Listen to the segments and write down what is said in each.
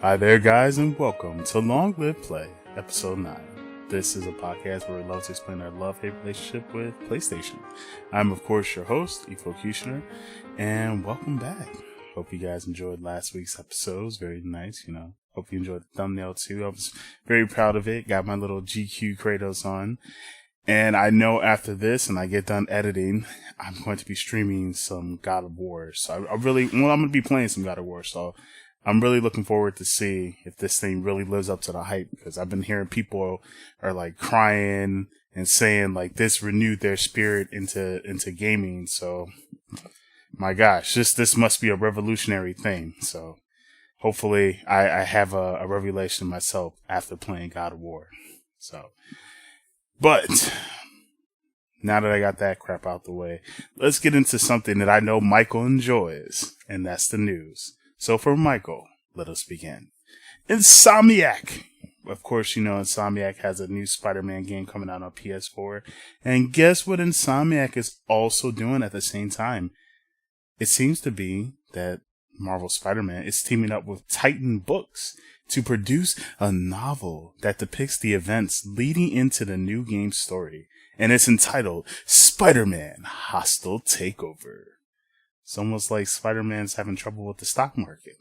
Hi there, guys, and welcome to Long Live Play, Episode 9. This is a podcast where we love to explain our love-hate relationship with PlayStation. I'm, of course, your host, Efocutioner, and welcome back. Hope you guys enjoyed last week's episodes. Very nice, Hope you enjoyed the thumbnail, too. I was very proud of it. Got my little GQ Kratos on. And I know after this, and I get done editing, I'm going to be streaming some God of War. So I'm going to be playing some God of War, so I'm really looking forward to see if this thing really lives up to the hype, because I've been hearing people are like crying and saying like this renewed their spirit into gaming. So my gosh, this must be a revolutionary thing. So hopefully I have a revelation myself after playing God of War. So, but now that I got that crap out the way, let's get into something that I know Michael enjoys, and that's the news. So for Michael, let us begin. Insomniac! Of course, Insomniac has a new Spider-Man game coming out on PS4. And guess what Insomniac is also doing at the same time? It seems to be that Marvel Spider-Man is teaming up with Titan Books to produce a novel that depicts the events leading into the new game's story. And it's entitled Spider-Man Hostile Takeover. It's almost like Spider-Man's having trouble with the stock market.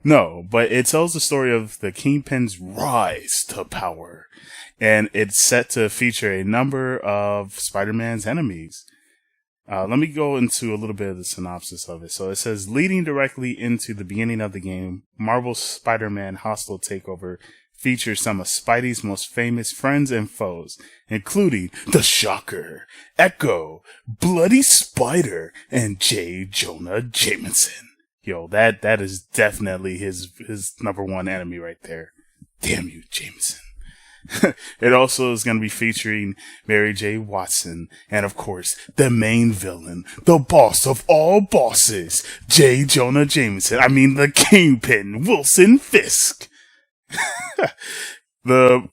No, but it tells the story of the Kingpin's rise to power. And it's set to feature a number of Spider-Man's enemies. Let me go into a little bit of the synopsis of it. So it says, leading directly into the beginning of the game, Marvel's Spider-Man Hostile Takeover features some of Spidey's most famous friends and foes, including the Shocker, Echo, Bloody Spider, and J. Jonah Jameson. Yo, that is definitely his number one enemy right there. Damn you, Jameson. It also is going to be featuring Mary J. Watson, and of course, the main villain, the boss of all bosses, J. Jonah Jameson. I mean, the Kingpin, Wilson Fisk. The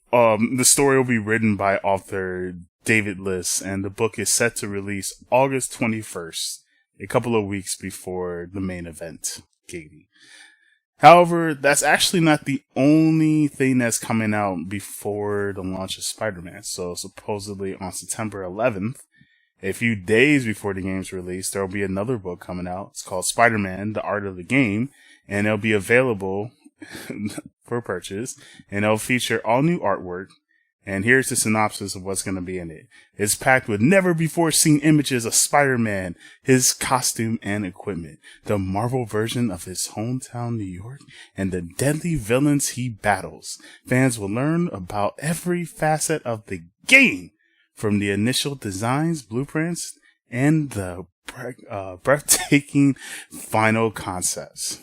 story will be written by author David Liss, and the book is set to release August 21st, a couple of weeks before the main event, Katie. However, that's actually not the only thing that's coming out before the launch of Spider-Man. So supposedly on September 11th, a few days before the game's release, there will be another book coming out. It's called Spider-Man, The Art of the Game, and it'll be available for purchase, and it'll feature all new artwork. And here's the synopsis of what's going to be in it. It's packed with never before seen images of Spider-Man, his costume and equipment, the Marvel version of his hometown New York, and the deadly villains he battles. Fans will learn about every facet of the game, from the initial designs, blueprints, and the breathtaking final concepts.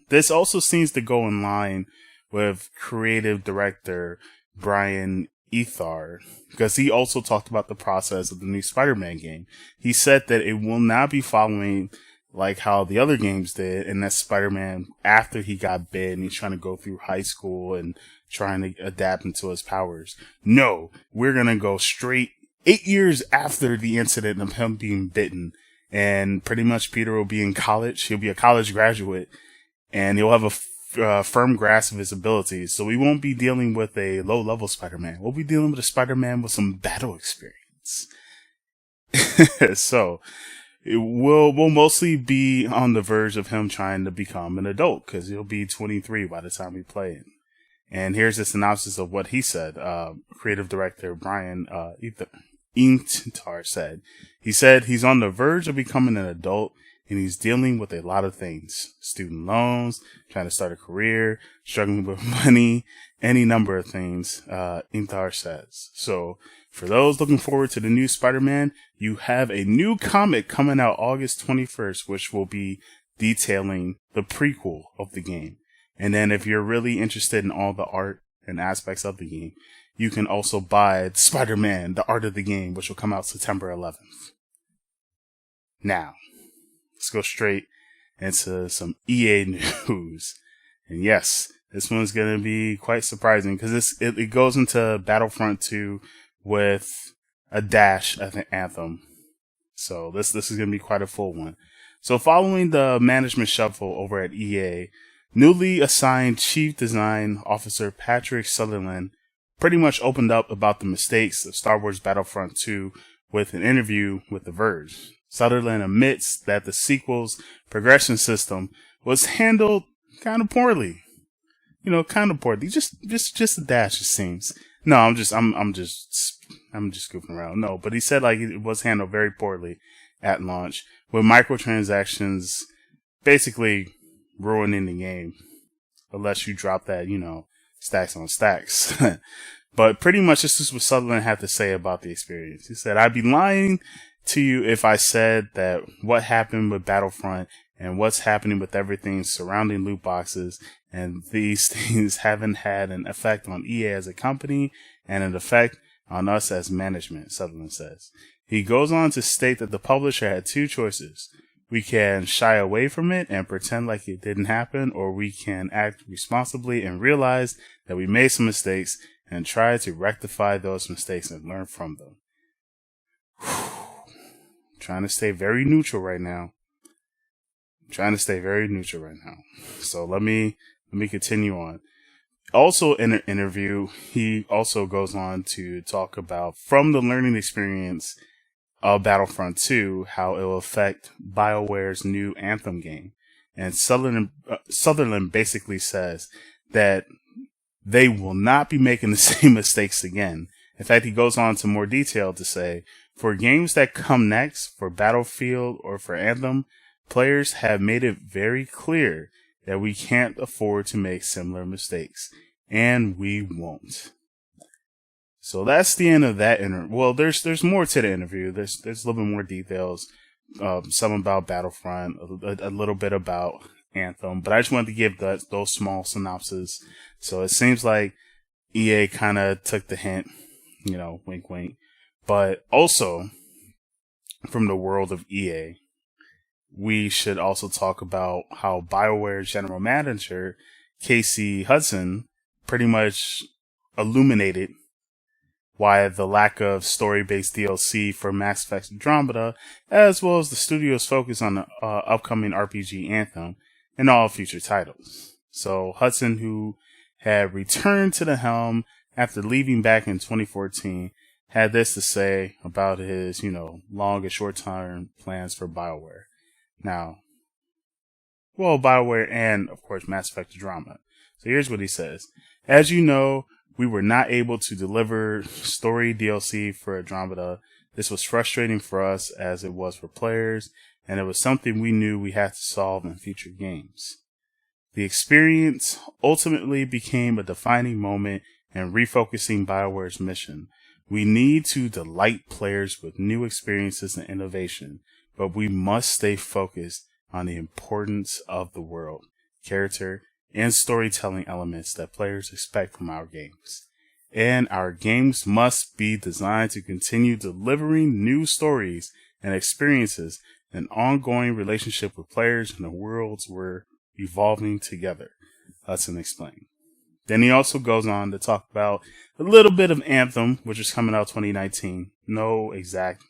This also seems to go in line with creative director Brian Ethar, because he also talked about the process of the new Spider-Man game. He said that it will not be following like how the other games did, and that Spider-Man, after he got bit and he's trying to go through high school and trying to adapt into his powers. No, we're going to go straight 8 years after the incident of him being bitten, and pretty much Peter will be in college. He'll be a college graduate, and he'll have a firm grasp of his abilities. So we won't be dealing with a low-level Spider-Man. We'll be dealing with a Spider-Man with some battle experience. So we'll mostly be on the verge of him trying to become an adult, because he'll be 23 by the time we play it. And here's the synopsis of what he said. Creative director Brian Ethar said. He said he's on the verge of becoming an adult, and he's dealing with a lot of things. Student loans, trying to start a career, struggling with money, any number of things, Ethar says. So, for those looking forward to the new Spider-Man, you have a new comic coming out August 21st, which will be detailing the prequel of the game. And then if you're really interested in all the art and aspects of the game, you can also buy Spider-Man, The Art of the Game, which will come out September 11th. Now, let's go straight into some EA news. And yes, this one's going to be quite surprising, because it goes into Battlefront 2 with a dash of an anthem. So this is going to be quite a full one. So following the management shuffle over at EA, Newly assigned Chief Design Officer Patrick Sutherland pretty much opened up about the mistakes of Star Wars Battlefront 2 with an interview with The Verge. Sutherland admits that the sequel's progression system was handled kind of poorly. Kind of poorly. Just a dash, it seems. No, I'm just goofing around. No, but he said like it was handled very poorly at launch, with microtransactions basically ruining the game, unless you drop that, stacks on stacks. But pretty much this is what Sutherland had to say about the experience. He said, "I'd be lying to you if I said that what happened with Battlefront and what's happening with everything surrounding loot boxes and these things haven't had an effect on EA as a company and an effect on us as management," Sutherland says. He goes on to state that the publisher had two choices. We can shy away from it and pretend like it didn't happen, or we can act responsibly and realize that we made some mistakes and try to rectify those mistakes and learn from them. Trying to stay very neutral right now. So let me continue on. Also in an interview, he also goes on to talk about, from the learning experience of Battlefront 2, how it will affect BioWare's new Anthem game. And Sutherland basically says that they will not be making the same mistakes again. In fact, he goes on to more detail to say, for games that come next, for Battlefield or for Anthem, players have made it very clear that we can't afford to make similar mistakes. And we won't. So that's the end of that interview. Well, there's more to the interview. There's a little bit more details. Some about Battlefront, a little bit about Anthem. But I just wanted to give those small synopses. So it seems like EA kind of took the hint, wink, wink. But also, from the world of EA, we should also talk about how BioWare's general manager, Casey Hudson, pretty much illuminated why the lack of story-based DLC for Mass Effect Andromeda, as well as the studio's focus on the upcoming RPG Anthem and all future titles. So Hudson, who had returned to the helm after leaving back in 2014, had this to say about his, long and short-term plans for BioWare. Now, BioWare and, of course, Mass Effect Andromeda. So here's what he says. As you know, we were not able to deliver story DLC for Andromeda. This was frustrating for us as it was for players, and it was something we knew we had to solve in future games. The experience ultimately became a defining moment in refocusing BioWare's mission. We need to delight players with new experiences and innovation, but we must stay focused on the importance of the world, character, and storytelling elements that players expect from our games. And our games must be designed to continue delivering new stories and experiences, an ongoing relationship with players in the worlds we're evolving together, Hudson explained. Then he also goes on to talk about a little bit of Anthem, which is coming out 2019. No exact,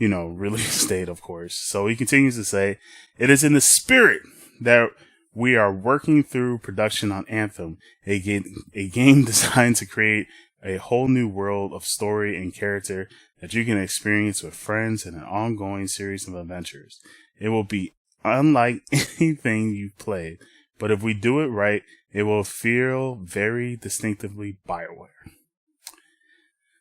release date, of course. So he continues to say, it is in the spirit that we are working through production on Anthem, a game designed to create a whole new world of story and character that you can experience with friends in an ongoing series of adventures. It will be unlike anything you've played, but if we do it right, it will feel very distinctively BioWare.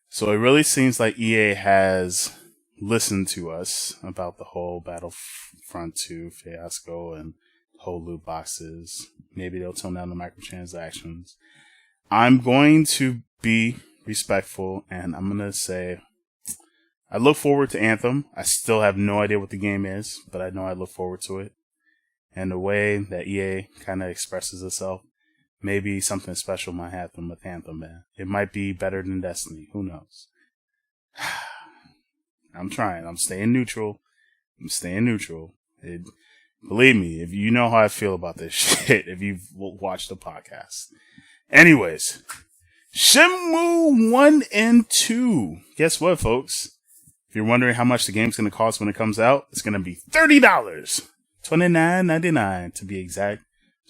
So it really seems like EA has listened to us about the whole Battlefront 2 fiasco and whole loot boxes. Maybe they'll tone down the microtransactions. I'm going to be respectful, and I'm going to say I look forward to Anthem. I still have no idea what the game is, but I know I look forward to it. And the way that EA kind of expresses itself, maybe something special might happen with Anthem, man. It might be better than Destiny. Who knows? I'm trying. I'm staying neutral. Believe me, if you know how I feel about this shit, if you've watched the podcast. Anyways, Shenmue 1 and 2. Guess what, folks? If you're wondering how much the game's going to cost when it comes out, it's going to be $30. $29.99 to be exact,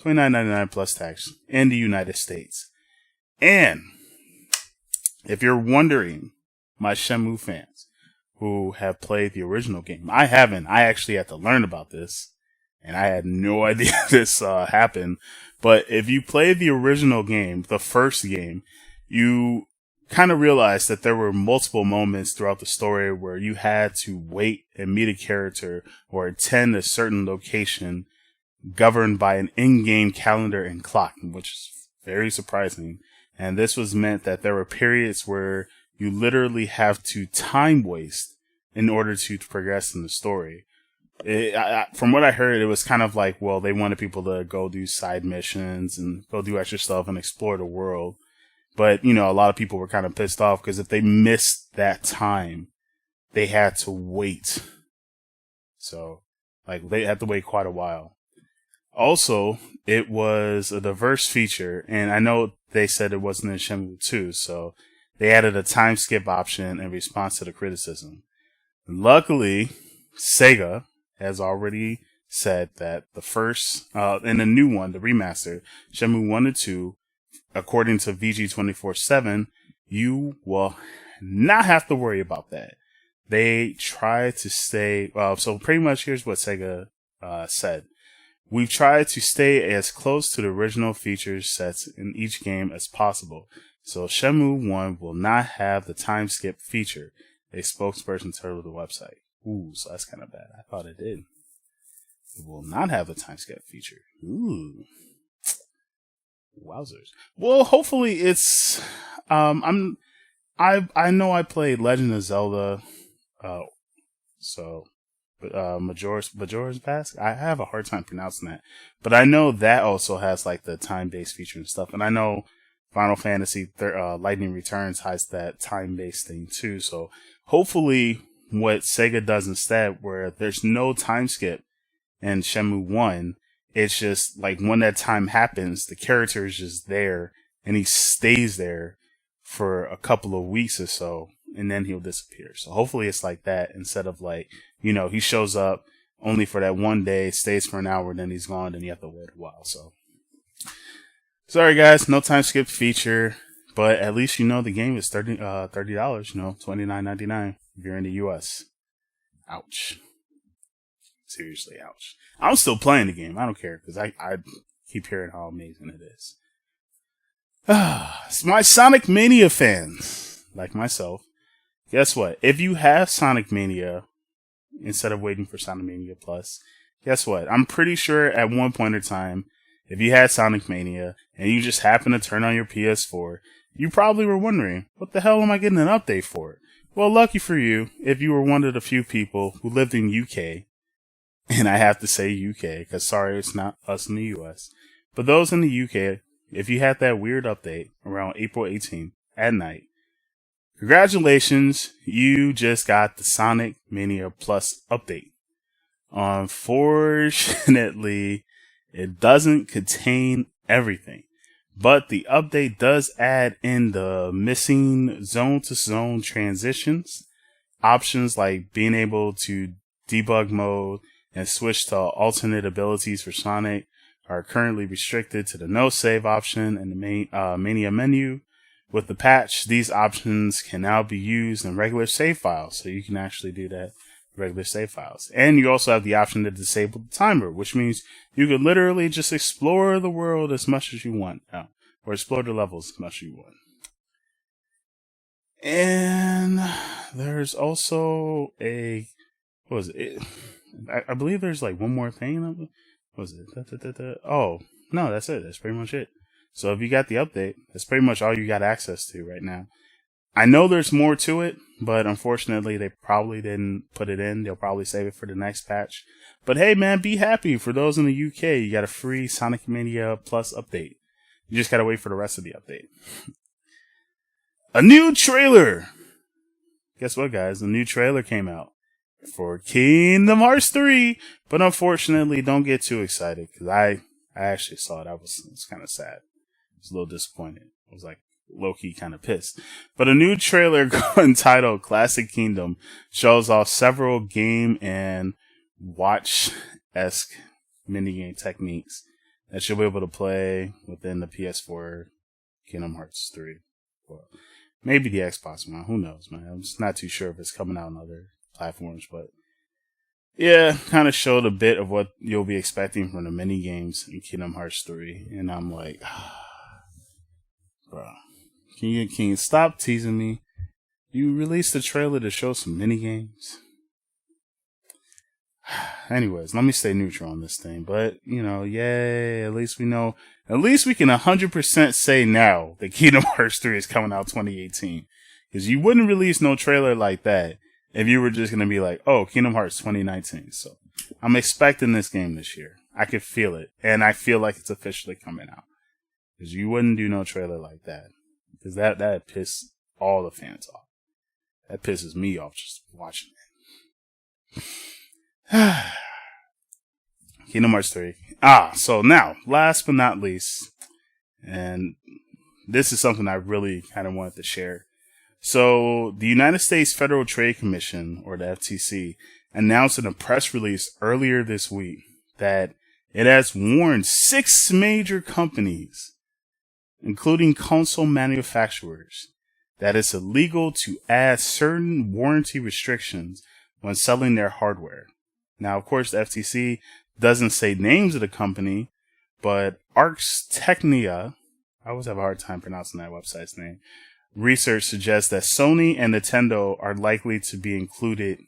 $29.99 plus tax in the United States. And if you're wondering, my Shenmue fans who have played the original game, I haven't. I actually had to learn about this, and I had no idea this happened. But if you played the original game, the first game, you kind of realize that there were multiple moments throughout the story where you had to wait and meet a character or attend a certain location governed by an in-game calendar and clock, which is very surprising. And this was meant that there were periods where you literally have to time waste in order to progress in the story. From what I heard, it was kind of like, well, they wanted people to go do side missions and go do extra stuff and explore the world. But, you know, a lot of people were kind of pissed off because if they missed that time, they had to wait. So, like, they had to wait quite a while. Also, it was a diverse feature, and I know they said it wasn't in Shenmue 2, so they added a time skip option in response to the criticism. And luckily, Sega has already said that the first, and the new one, the remaster, Shenmue 1 and 2, according to VG247, you will not have to worry about that. They try to stay, so pretty much here's what Sega said. We've tried to stay as close to the original feature sets in each game as possible, so Shenmue 1 will not have the time skip feature, a spokesperson told the website. Ooh, so that's kind of bad. I thought it did. It will not have the time skip feature. Ooh. Wowzers. Well, hopefully it's, I know I played Legend of Zelda, Majora's Mask. I have a hard time pronouncing that, but I know that also has like the time-based feature and stuff, and I know Final Fantasy Lightning Returns has that time-based thing too, so hopefully what Sega does instead, where there's no time skip in Shenmue 1, it's just like when that time happens, the character is just there and he stays there for a couple of weeks or so and then he'll disappear. So hopefully it's like that instead of like, you know, he shows up only for that one day, stays for an hour, then he's gone, then you have to wait a while. So sorry guys, no time skip feature, but at least you know the game is $30, you know, $29.99 if you're in the US. Ouch. Seriously, ouch. I'm still playing the game. I don't care because I keep hearing how amazing it is. My Sonic Mania fans, like myself, guess what? If you have Sonic Mania, instead of waiting for Sonic Mania Plus, guess what? I'm pretty sure at one point in time, if you had Sonic Mania and you just happened to turn on your PS4, you probably were wondering, what the hell am I getting an update for? Well, lucky for you, if you were one of the few people who lived in UK, and I have to say UK, because sorry, it's not us in the US. But those in the UK, if you had that weird update around April 18th at night, congratulations, you just got the Sonic Mania Plus update. Unfortunately, it doesn't contain everything. But the update does add in the missing zone-to-zone transitions, options like being able to debug mode, and switch to alternate abilities for Sonic are currently restricted to the no save option in the Mania menu. With the patch, these options can now be used in regular save files, so you can actually do that in regular save files. And you also have the option to disable the timer, which means you can literally just explore the world as much as you want now, or explore the levels as much as you want. And there's also a, what was it? I believe there's like one more thing. What was it? Oh, no, that's it. That's pretty much it. So if you got the update, that's pretty much all you got access to right now. I know there's more to it, but unfortunately they probably didn't put it in. They'll probably save it for the next patch. But hey man, be happy. For those in the UK, you got a free Sonic Mania Plus update. You just gotta wait for the rest of the update. A new trailer! Guess what guys? A new trailer came out for Kingdom Hearts 3, but unfortunately don't get too excited because I actually saw it. I was kind of sad. I was a little disappointed. I was like low-key kind of pissed. But a new trailer entitled Classic Kingdom shows off several game and watch-esque minigame techniques that you'll be able to play within the PS4 Kingdom Hearts 3. Well, maybe the Xbox One. Who knows, man? I'm just not too sure if it's coming out on other platforms, but yeah, kind of showed a bit of what you'll be expecting from the mini games in Kingdom Hearts 3, and I'm like, bro, can you stop teasing me? You released a trailer to show some mini games. Anyways, let me stay neutral on this thing, but yay, at least we know, at least we can 100% say now that Kingdom Hearts 3 is coming out 2018, because you wouldn't release no trailer like that if you were just going to be like, oh, Kingdom Hearts 2019. So I'm expecting this game this year. I could feel it. And I feel like it's officially coming out. Because you wouldn't do no trailer like that. Because that pissed all the fans off. That pisses me off just watching it. Kingdom Hearts 3. So now, last but not least, and this is something I really kind of wanted to share. So, the United States Federal Trade Commission, or the FTC, announced in a press release earlier this week that it has warned 6 major companies, including console manufacturers, that it's illegal to add certain warranty restrictions when selling their hardware. Now, of course, the FTC doesn't say names of the company, but Arx Technia, I always have a hard time pronouncing that website's name, research suggests that Sony and Nintendo are likely to be included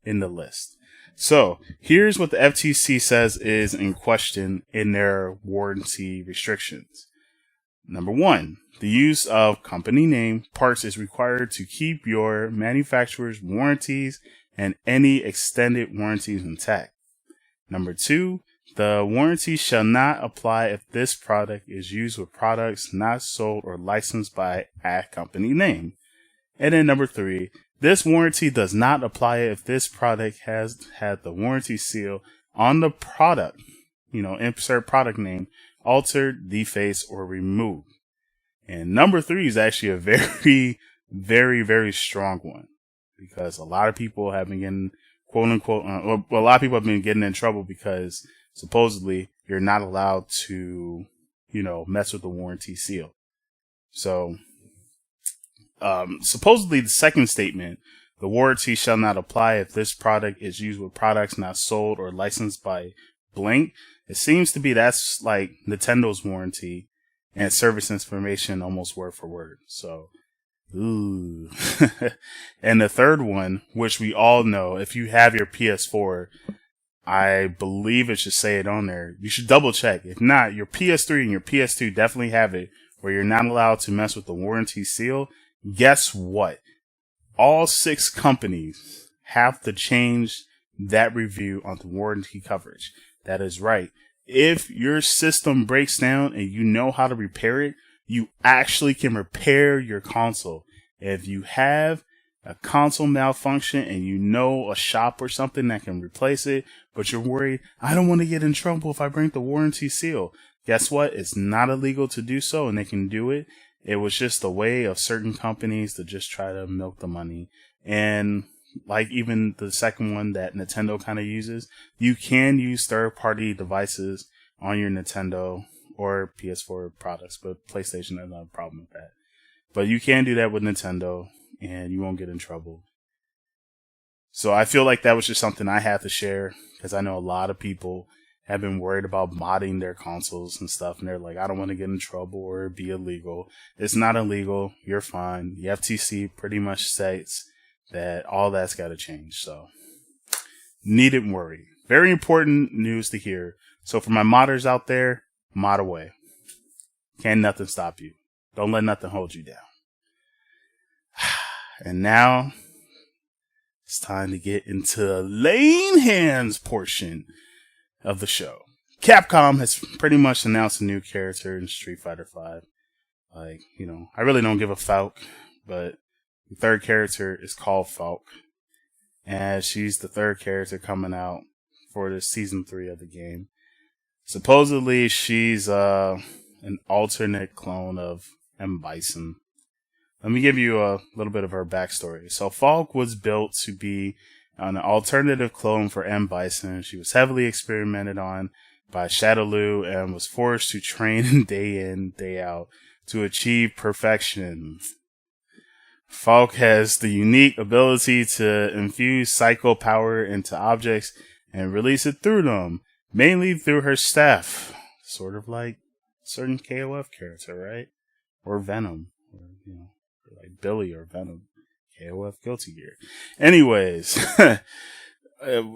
in the list. So, here's what the FTC says is in question in their warranty restrictions. Number 1, the use of company name parts is required to keep your manufacturer's warranties and any extended warranties intact. Number 2, the warranty shall not apply if this product is used with products not sold or licensed by a company name. And then number 3, this warranty does not apply if this product has had the warranty seal on the product, insert product name, altered, defaced, or removed. And number 3 is actually a very, very, very strong one, because a lot of people have been getting, quote unquote, a lot of people have been getting in trouble because supposedly you're not allowed to, mess with the warranty seal. So, supposedly the second statement, the warranty shall not apply if this product is used with products not sold or licensed by blank. It seems to be that's like Nintendo's warranty and service information almost word for word. So, ooh. And the third one, which we all know, if you have your PS4, I believe it should say it on there. You should double check. If not, your PS3 and your PS2 definitely have it where you're not allowed to mess with the warranty seal. Guess what? All 6 companies have to change that review on the warranty coverage. That is right. If your system breaks down and you know how to repair it, you actually can repair your console. If you have a console malfunction and you know a shop or something that can replace it, but you're worried, I don't want to get in trouble if I break the warranty seal. Guess what? It's not illegal to do so, and they can do it. It was just a way of certain companies to just try to milk the money. And like even the second one that Nintendo kind of uses, you can use third-party devices on your Nintendo or PS4 products, but PlayStation has no problem with that. But you can do that with Nintendo, and you won't get in trouble. So I feel like that was just something I had to share, because I know a lot of people have been worried about modding their consoles and stuff, and they're like, I don't want to get in trouble or be illegal. It's not illegal. You're fine. The FTC pretty much states that all that's got to change. So needn't worry. Very important news to hear. So for my modders out there, mod away. Can't nothing stop you. Don't let nothing hold you down. And now it's time to get into the laying hands portion of the show. Capcom has pretty much announced a new character in Street Fighter V. Like, I really don't give a Falke, but the third character is called Falke. And she's the third character coming out for the season 3 of the game. Supposedly, she's an alternate clone of M. Bison. Let me give you a little bit of her backstory. So Falke was built to be an alternative clone for M. Bison. She was heavily experimented on by Shadowloo and was forced to train day in, day out to achieve perfection. Falke has the unique ability to infuse psycho power into objects and release it through them, mainly through her staff. Sort of like a certain KOF character, right? Or Venom. Or, or like Billy or Venom. KOF Guilty Gear. Anyways,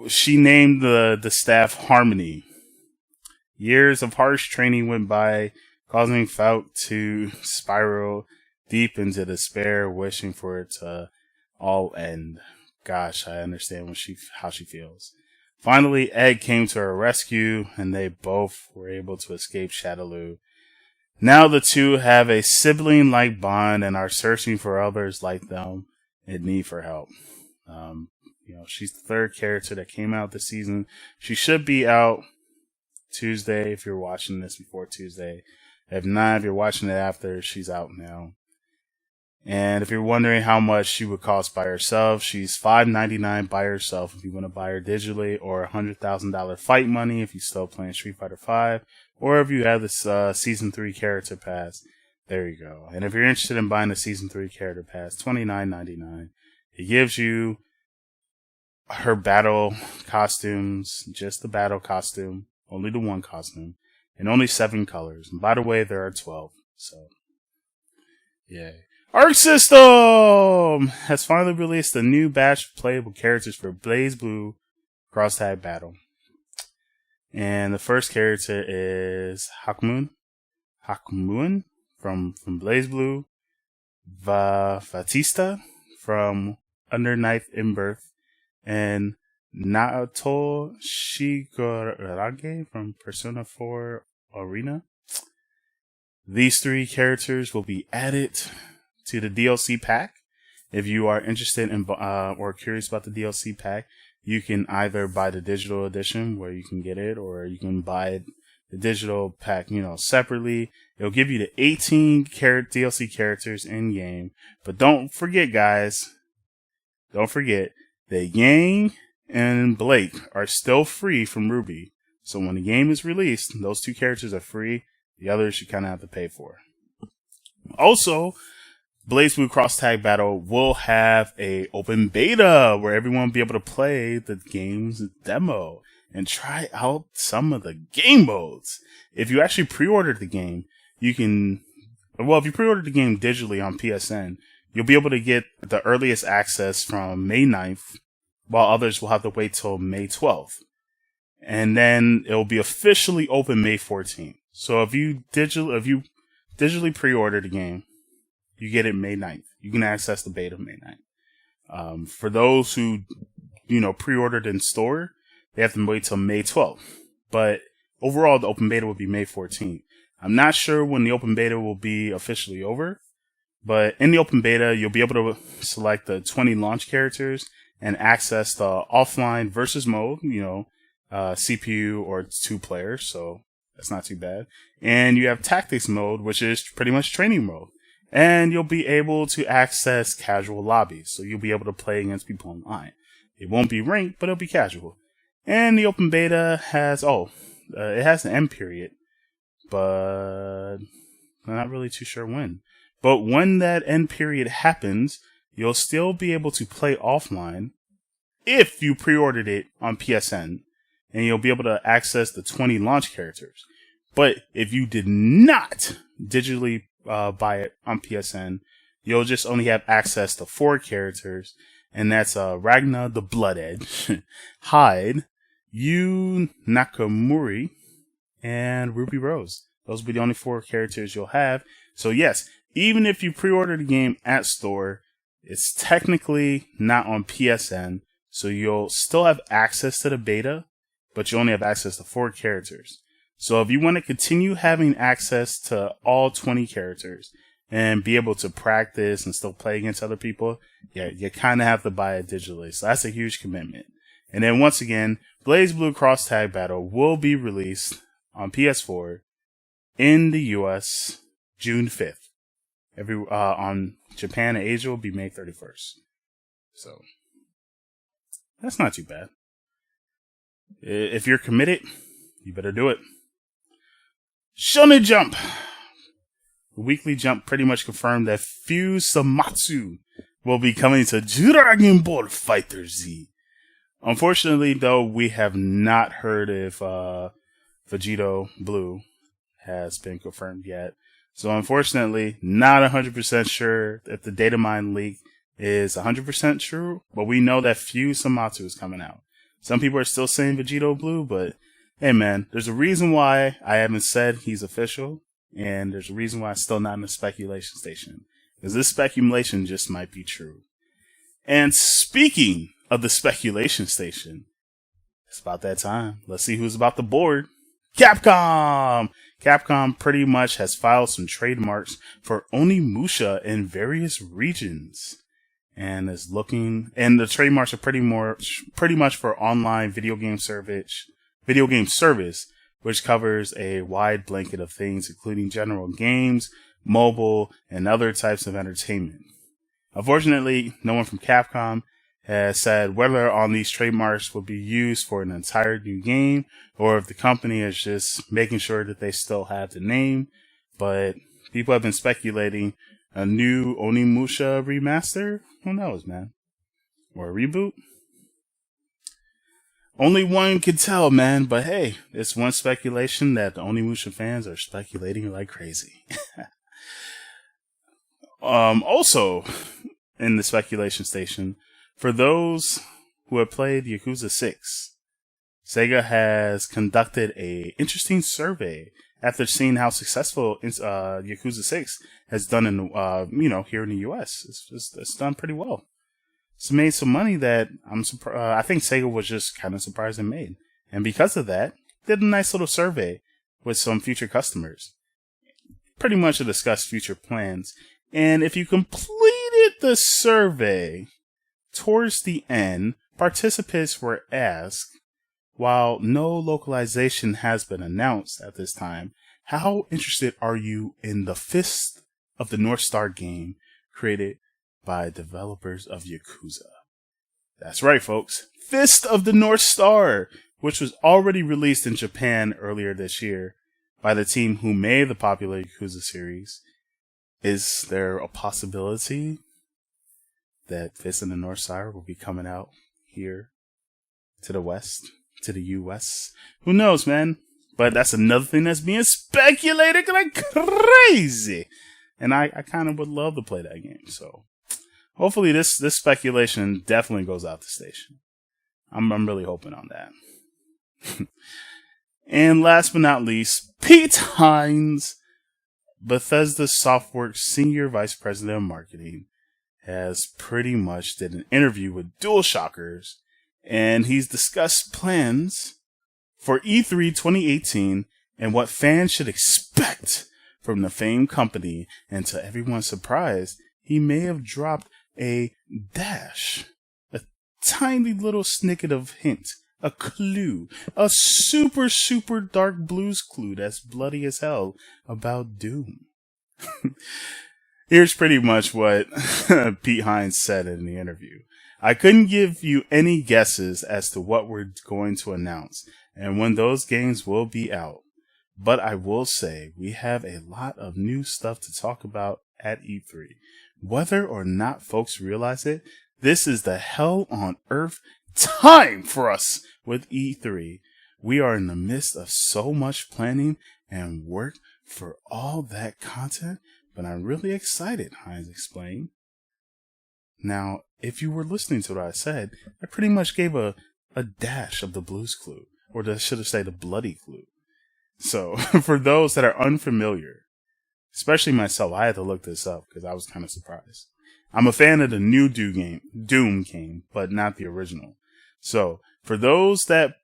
she named the staff Harmony. Years of harsh training went by, causing Falke to spiral deep into despair, wishing for it to all end. Gosh, I understand how she feels. Finally, Egg came to her rescue, and they both were able to escape Shadowloo. Now the two have a sibling-like bond and are searching for others like them in need for help. She's the third character that came out this season. She should be out Tuesday if you're watching this before Tuesday. If not, if you're watching it after, she's out now. And if you're wondering how much she would cost by herself, she's $5.99 by herself if you want to buy her digitally, or $100,000 fight money if you're still playing Street Fighter V, or if you have this Season 3 character pass. There you go. And if you're interested in buying the Season 3 character pass, $29.99. It gives you her battle costumes, just the battle costume, only the one costume, and only 7 colors. And by the way, there are 12. So, yay. Arc System has finally released a new batch of playable characters for BlazBlue Cross Tag Battle. And the first character is Hakumun from BlazBlue, Batista from Under Ninth in Birth, and Naoto Shigarage from Persona 4 Arena. These 3 characters will be added to the DLC pack. If you are interested in or curious about the DLC pack, you can either buy the digital edition where you can get it, or you can buy the digital pack, separately. It'll give you the 18 DLC characters in game. But don't forget, guys, that Yang and Blake are still free from Ruby. So when the game is released, those 2 characters are free. The others you kind of have to pay for. Also, BlazBlue Cross Tag Battle will have a open beta where everyone will be able to play the game's demo and try out some of the game modes. If you actually pre-ordered the game, if you pre-ordered the game digitally on PSN, you'll be able to get the earliest access from May 9th, while others will have to wait till May 12th. And then it will be officially open May 14th. So if you digitally pre-order the game, you get it May 9th. You can access the beta May 9th. For those who, pre-ordered in store, they have to wait till May 12th. But overall, the open beta will be May 14th. I'm not sure when the open beta will be officially over, but in the open beta, you'll be able to select the 20 launch characters and access the offline versus mode, CPU or 2 players, so that's not too bad. And you have tactics mode, which is pretty much training mode. And you'll be able to access casual lobbies, so you'll be able to play against people online. It won't be ranked, but it'll be casual. And the open beta has, it has an end period, but I'm not really too sure when. But when that end period happens, you'll still be able to play offline if you pre-ordered it on PSN, and you'll be able to access the 20 launch characters. But if you did not digitally buy it on PSN, you'll just only have access to 4 characters, and that's Ragna the Blood Edge, Hyde, Yu Nakamori, and Ruby Rose. Those will be the only 4 characters you'll have. So yes, even if you pre-order the game at store, it's technically not on PSN, so you'll still have access to the beta, but you only have access to 4 characters. So if you want to continue having access to all 20 characters and be able to practice and still play against other people, you kind of have to buy it digitally. So that's a huge commitment. And then once again, BlazBlue Cross Tag Battle will be released on PS4 in the US June 5th. On Japan and Asia will be May 31st. So that's not too bad. If you're committed, you better do it. Shonen Jump. The Weekly Jump pretty much confirmed that Fused Zamasu will be coming to Dragon Ball FighterZ. Unfortunately, though, we have not heard if Vegito Blue has been confirmed yet. So unfortunately, not 100% sure if the data mine leak is 100% true, but we know that Fused Zamasu is coming out. Some people are still saying Vegito Blue, but hey man, there's a reason why I haven't said he's official, and there's a reason why it's still not in the speculation station. Because this speculation just might be true. And speaking of the speculation station, it's about that time. Let's see who's about the board. Capcom! Capcom pretty much has filed some trademarks for Onimusha in various regions. And is looking, and the trademarks are pretty much for online video game service, which covers a wide blanket of things, including general games, mobile, and other types of entertainment. Unfortunately, no one from Capcom has said whether on these trademarks will be used for an entire new game, or if the company is just making sure that they still have the name. But people have been speculating a new Onimusha remaster? Who knows, man? Or a reboot? Only one can tell, man. But hey, it's one speculation that the Onimusha fans are speculating like crazy. Also, in the speculation station, for those who have played Yakuza 6, Sega has conducted a interesting survey after seeing how successful Yakuza 6 has done in here in the US. It's done pretty well. It's made some money that I think Sega was just kind of surprised and made. And because of that, did a nice little survey with some future customers. Pretty much to discuss future plans. And if you completed the survey, towards the end, participants were asked, while no localization has been announced at this time, how interested are you in the Fist of the North Star game created by developers of Yakuza? That's right, folks. Fist of the North Star, which was already released in Japan earlier this year by the team who made the popular Yakuza series. Is there a possibility that Fist of the North Star will be coming out here to the West, to the US? Who knows, man? But that's another thing that's being speculated like crazy. And I kind of would love to play that game. So hopefully this speculation definitely goes out the station. I'm really hoping on that. And last but not least, Pete Hines, Bethesda Softworks Senior Vice President of Marketing, has pretty much did an interview with DualShockers, and he's discussed plans for E3 2018 and what fans should expect from the famed company. And to everyone's surprise, he may have dropped a dash, a tiny little snippet of hint, a clue, a super, super dark blues clue that's bloody as hell about Doom. Here's pretty much what Pete Hines said in the interview. I couldn't give you any guesses as to what we're going to announce and when those games will be out. But I will say we have a lot of new stuff to talk about at E3. Whether or not folks realize it, this is the hell on earth time for us with E3. We are in the midst of so much planning and work for all that content, but I'm really excited, Hines explained. Now, if you were listening to what I said, I pretty much gave a dash of the blues clue, or should I say the bloody clue. So, for those that are unfamiliar, especially myself, I had to look this up because I was kind of surprised. I'm a fan of the new Doom game, but not the original. So, for those that,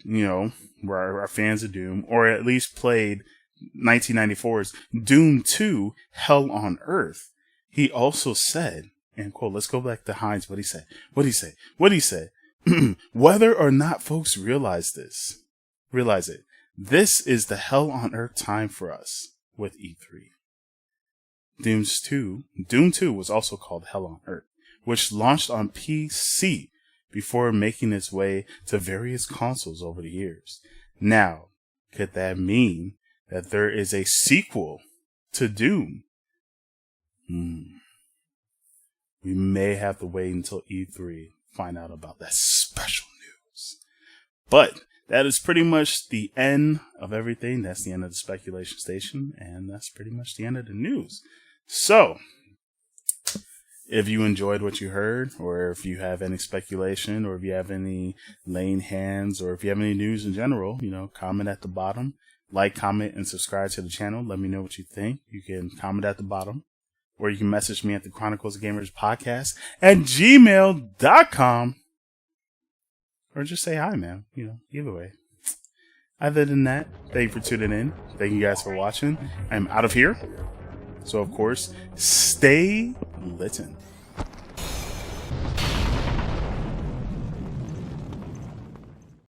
are fans of Doom, or at least played 1994's Doom 2, Hell on Earth, he also said, and quote, let's go back to Hines, what he said, whether or not folks realize it, this is the hell on earth time for us with E3. Doom 2 was also called Hell on Earth, which launched on PC before making its way to various consoles over the years. Now, could that mean that there is a sequel to Doom? We may have to wait until E3 to find out about that special news. But that is pretty much the end of everything. That's the end of the speculation station, and that's pretty much the end of the news. So, if you enjoyed what you heard, or if you have any speculation, or if you have any laying hands, or if you have any news in general, comment at the bottom. Like, comment, and subscribe to the channel. Let me know what you think. You can comment at the bottom, or you can message me at the Chronicles of Gamers podcast at gmail.com. Or just say hi, man. Either way. Other than that, thank you for tuning in. Thank you guys for watching. I'm out of here. So, of course, stay litten.